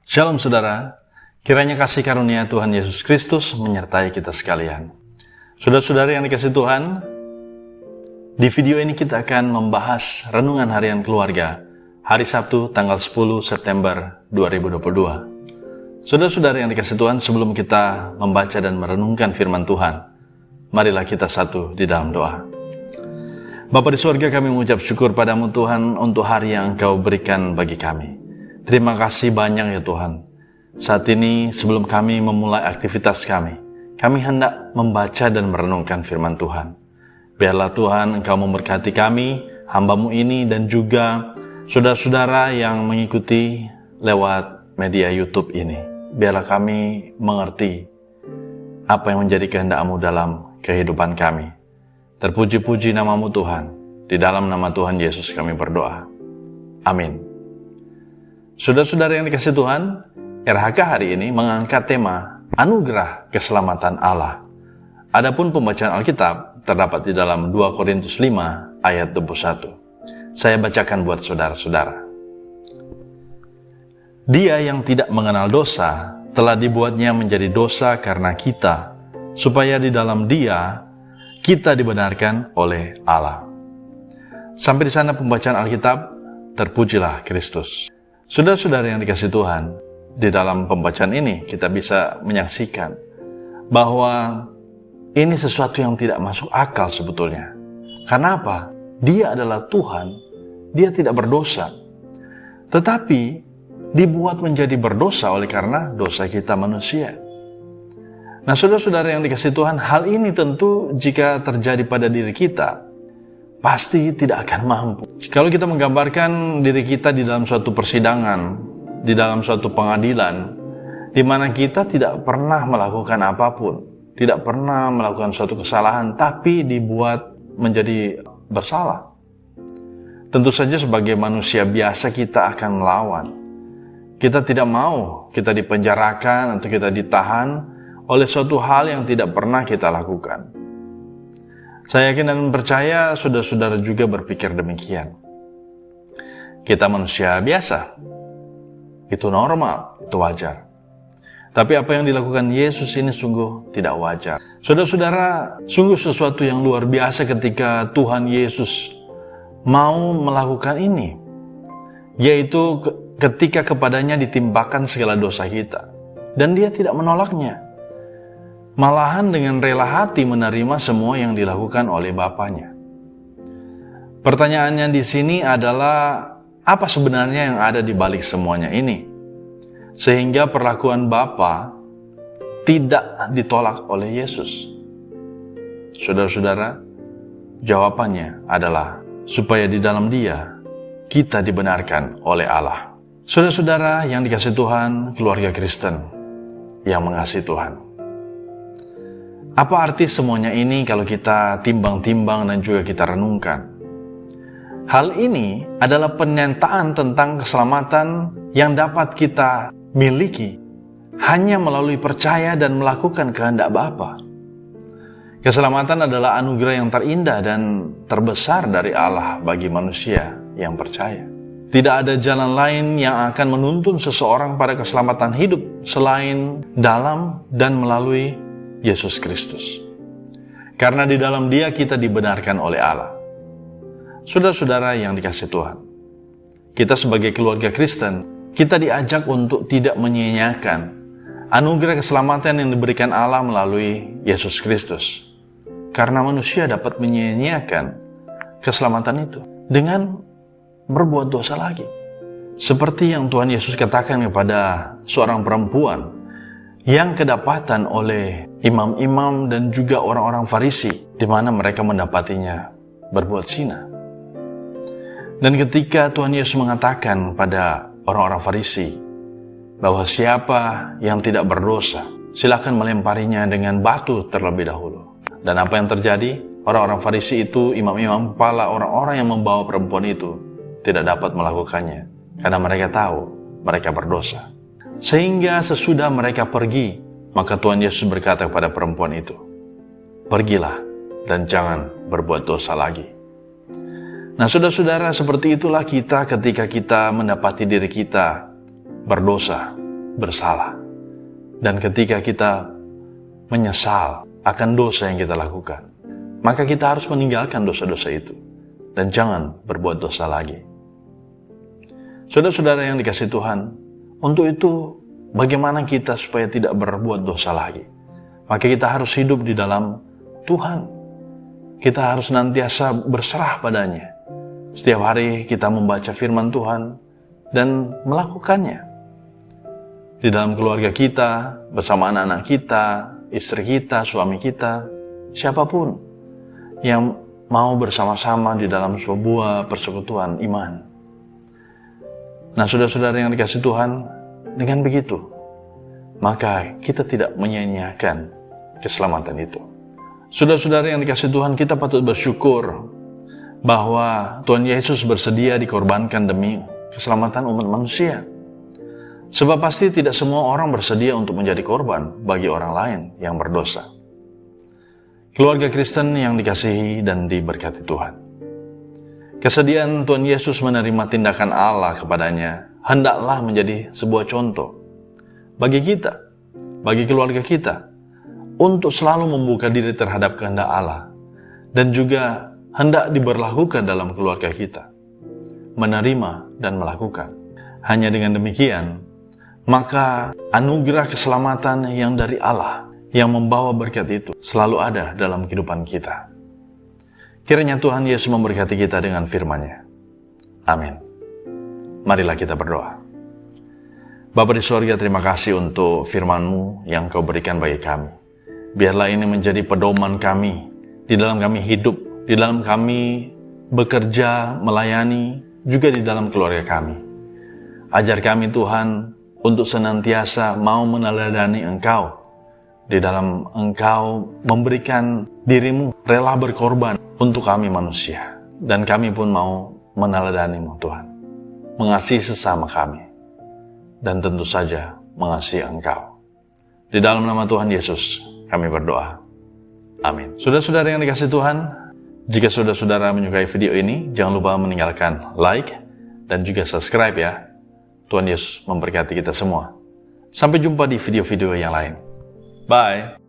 Shalom saudara, kiranya kasih karunia Tuhan Yesus Kristus menyertai kita sekalian. Saudara-saudara yang dikasihi Tuhan, di video ini kita akan membahas renungan harian keluarga hari Sabtu tanggal 10 September 2022. Saudara-saudara yang dikasihi Tuhan, sebelum kita membaca dan merenungkan firman Tuhan, marilah kita satu di dalam doa. Bapa di surga, kami mengucap syukur padamu Tuhan untuk hari yang Engkau berikan bagi kami. Terima kasih banyak ya Tuhan. Saat ini sebelum kami memulai aktivitas kami hendak membaca dan merenungkan firman Tuhan. Biarlah Tuhan Engkau memberkati kami, hamba-Mu ini, dan juga saudara-saudara yang mengikuti lewat media YouTube ini. Biarlah kami mengerti apa yang menjadi kehendak-Mu dalam kehidupan kami. Terpuji-puji nama-Mu Tuhan. Di dalam nama Tuhan Yesus kami berdoa. Amin. Saudara-saudara yang dikasihi Tuhan, RHK hari ini mengangkat tema Anugerah Keselamatan Allah. Adapun pembacaan Alkitab terdapat di dalam 2 Korintus 5 ayat 21. Saya bacakan buat saudara-saudara. Dia yang tidak mengenal dosa telah dibuatnya menjadi dosa karena kita, supaya di dalam Dia kita dibenarkan oleh Allah. Sampai di sana pembacaan Alkitab, terpujilah Kristus. Saudara-saudara yang dikasihi Tuhan, di dalam pembacaan ini kita bisa menyaksikan bahwa ini sesuatu yang tidak masuk akal sebetulnya. Karena apa? Dia adalah Tuhan, Dia tidak berdosa. Tetapi dibuat menjadi berdosa oleh karena dosa kita manusia. Nah, saudara-saudara yang dikasihi Tuhan, hal ini tentu jika terjadi pada diri kita, pasti tidak akan mampu. Kalau kita menggambarkan diri kita di dalam suatu persidangan, di dalam suatu pengadilan, di mana kita tidak pernah melakukan apapun, tidak pernah melakukan suatu kesalahan, tapi dibuat menjadi bersalah. Tentu saja sebagai manusia biasa kita akan melawan. Kita tidak mau kita dipenjarakan atau kita ditahan oleh suatu hal yang tidak pernah kita lakukan. Saya yakin dan percaya saudara-saudara juga berpikir demikian. Kita manusia biasa, itu normal, itu wajar. Tapi apa yang dilakukan Yesus ini sungguh tidak wajar. Saudara-saudara, sungguh sesuatu yang luar biasa ketika Tuhan Yesus mau melakukan ini. Yaitu ketika kepadanya ditimpakan segala dosa kita. Dan Dia tidak menolaknya. Malahan dengan rela hati menerima semua yang dilakukan oleh Bapaknya. Pertanyaannya di sini adalah, apa sebenarnya yang ada di balik semuanya ini? Sehingga perlakuan Bapa tidak ditolak oleh Yesus. Saudara-saudara, jawabannya adalah supaya di dalam Dia kita dibenarkan oleh Allah. Saudara-saudara yang dikasihi Tuhan, keluarga Kristen yang mengasihi Tuhan. Apa arti semuanya ini kalau kita timbang-timbang dan juga kita renungkan? Hal ini adalah pernyataan tentang keselamatan yang dapat kita miliki hanya melalui percaya dan melakukan kehendak Bapa. Keselamatan adalah anugerah yang terindah dan terbesar dari Allah bagi manusia yang percaya. Tidak ada jalan lain yang akan menuntun seseorang pada keselamatan hidup selain dalam dan melalui Yesus Kristus. Karena di dalam Dia kita dibenarkan oleh Allah. Saudara-saudara yang dikasihi Tuhan, kita sebagai keluarga Kristen, kita diajak untuk tidak menyia-nyiakan anugerah keselamatan yang diberikan Allah melalui Yesus Kristus. Karena manusia dapat menyia-nyiakan keselamatan itu dengan berbuat dosa lagi. Seperti yang Tuhan Yesus katakan kepada seorang perempuan yang kedapatan oleh imam-imam dan juga orang-orang Farisi, di mana mereka mendapatinya berbuat zina. Dan ketika Tuhan Yesus mengatakan pada orang-orang Farisi bahwa siapa yang tidak berdosa, silakan melemparinya dengan batu terlebih dahulu. Dan apa yang terjadi? Orang-orang Farisi itu, imam-imam kepala, orang-orang yang membawa perempuan itu tidak dapat melakukannya karena mereka tahu mereka berdosa. Sehingga sesudah mereka pergi, maka Tuhan Yesus berkata kepada perempuan itu, "Pergilah dan jangan berbuat dosa lagi." Nah, saudara-saudara, seperti itulah kita ketika kita mendapati diri kita berdosa. bersalah. Dan ketika kita menyesal akan dosa yang kita lakukan, maka kita harus meninggalkan dosa-dosa itu dan jangan berbuat dosa lagi. Saudara-saudara yang dikasihi Tuhan, untuk itu bagaimana kita supaya tidak berbuat dosa lagi? Maka kita harus hidup di dalam Tuhan. Kita harus senantiasa berserah padanya. Setiap hari kita membaca firman Tuhan dan melakukannya. Di dalam keluarga kita, bersama anak-anak kita, istri kita, suami kita, siapapun yang mau bersama-sama di dalam sebuah persekutuan iman. Nah, saudara-saudara yang dikasihi Tuhan, dengan begitu, maka kita tidak menyia-nyiakan keselamatan itu. Saudara-saudara yang dikasihi Tuhan, kita patut bersyukur bahwa Tuhan Yesus bersedia dikorbankan demi keselamatan umat manusia. Sebab pasti tidak semua orang bersedia untuk menjadi korban bagi orang lain yang berdosa. Keluarga Kristen yang dikasihi dan diberkati Tuhan, kesediaan Tuhan Yesus menerima tindakan Allah kepadanya hendaklah menjadi sebuah contoh bagi kita, bagi keluarga kita, untuk selalu membuka diri terhadap kehendak Allah, dan juga hendak diberlakukan dalam keluarga kita, menerima dan melakukan. Hanya dengan demikian, maka anugerah keselamatan yang dari Allah yang membawa berkat itu selalu ada dalam kehidupan kita. Kiranya Tuhan Yesus memberkati kita dengan firman-Nya. Amin. Marilah kita berdoa. Bapa di surga, terima kasih untuk firman-Mu yang Kau berikan bagi kami. Biarlah ini menjadi pedoman kami, di dalam kami hidup, di dalam kami bekerja, melayani, juga di dalam keluarga kami. Ajar kami Tuhan untuk senantiasa mau meneladani Engkau, di dalam Engkau memberikan diri-Mu, rela berkorban untuk kami manusia. Dan kami pun mau meneladani-Mu Tuhan, mengasihi sesama kami, dan tentu saja mengasihi Engkau. Di dalam nama Tuhan Yesus kami berdoa. Amin. Saudara-saudara yang dikasihi Tuhan, jika saudara-saudara menyukai video ini, jangan lupa meninggalkan like dan juga subscribe ya. Tuhan Yesus memberkati kita semua. Sampai jumpa di video-video yang lain. Bye.